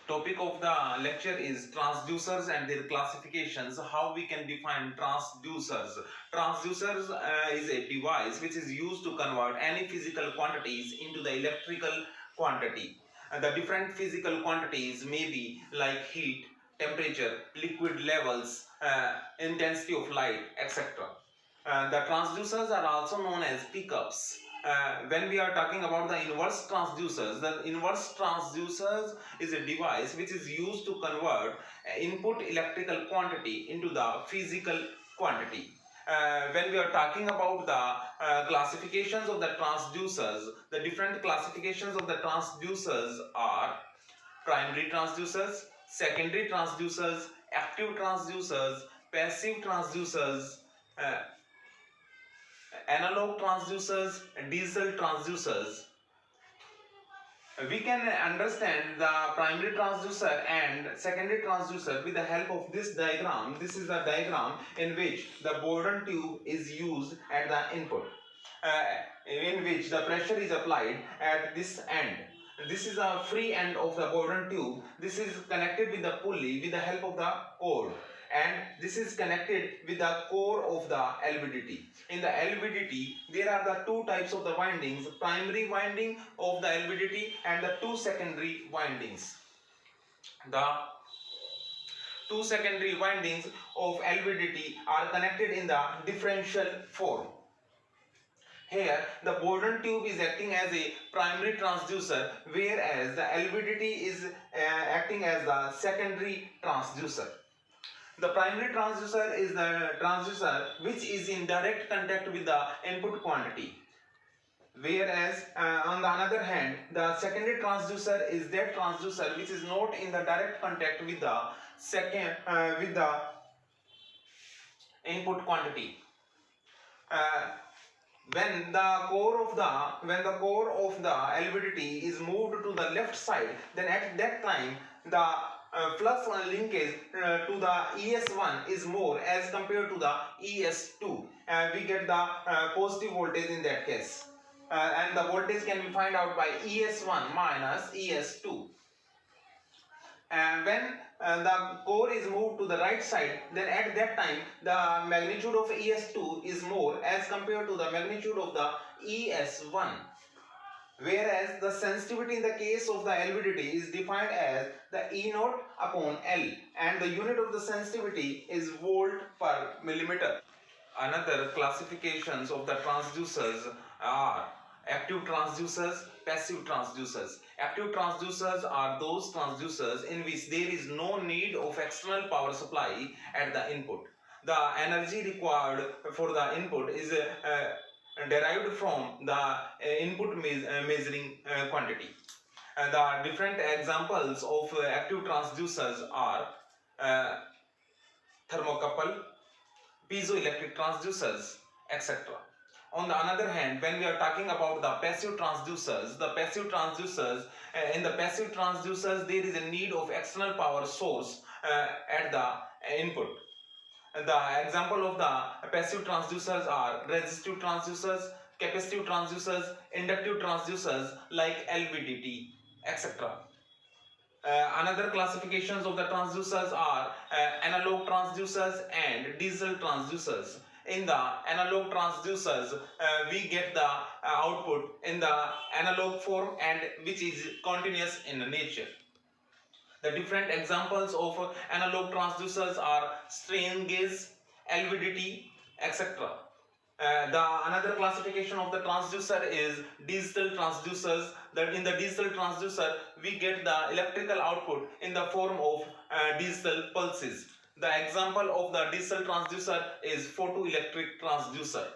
Topic of the lecture is transducers and their classifications. How we can define transducers. Transducers is a device which is used to convert any physical quantities into the electrical quantity. The different physical quantities may be like heat, temperature, liquid levels, intensity of light, etc. The transducers are also known as pickups. When we are talking about the inverse transducers is a device which is used to convert input electrical quantity into the physical quantity. When we are talking about the classifications of the transducers, the different classifications of the transducers are primary transducers, secondary transducers, active transducers, passive transducers, uh, analog transducers, digital transducers. We can understand the primary transducer and secondary transducer with the help of this diagram. This is the diagram in which the Bourdon tube is used at the input, in which the pressure is applied at this end. This is the free end of the Bourdon tube. This is connected with the pulley with the help of the cord, and this is connected with the core of the LVDT. In the LVDT, there are the two types of the windings: primary winding of the LVDT and the two secondary windings. The two secondary windings of LVDT are connected in the differential form. Here, the Bourdon tube is acting as a primary transducer, whereas the LVDT is acting as the secondary transducer. The primary transducer is the transducer which is in direct contact with the input quantity, whereas on the other hand, the secondary transducer is that transducer which is not in the direct contact with the input quantity. When the core of the LVDT is moved to the left side, then at that time the flux linkage to the ES1 is more as compared to the ES2. We get the positive voltage in that case, and the voltage can be found out by ES1 minus ES2. And when the core is moved to the right side, then at that time the magnitude of ES2 is more as compared to the magnitude of the ES1. Whereas the sensitivity in the case of the LVDT is defined as the E0 upon L, and the unit of the sensitivity is volt per millimeter. Another classifications of the transducers are active transducers, passive transducers. Active transducers are those transducers in which there is no need of external power supply at the input. The energy required for the input is derived from the input measuring quantity. The different examples of active transducers are thermocouple, piezoelectric transducers, etc. On the other hand, when we are talking about the passive transducers, in the passive transducers there is a need of external power source at the input. The example of the passive transducers are resistive transducers, capacitive transducers, inductive transducers like LVDT, etc. Another classifications of the transducers are analog transducers and digital transducers. In the analog transducers, we get the output in the analog form, and which is continuous in nature. The different examples of analog transducers are strain gauge, LVDT, etc. The another classification of the transducer is digital transducers. That in the digital transducer we get the electrical output in the form of digital pulses. The example of the digital transducer is photoelectric transducer.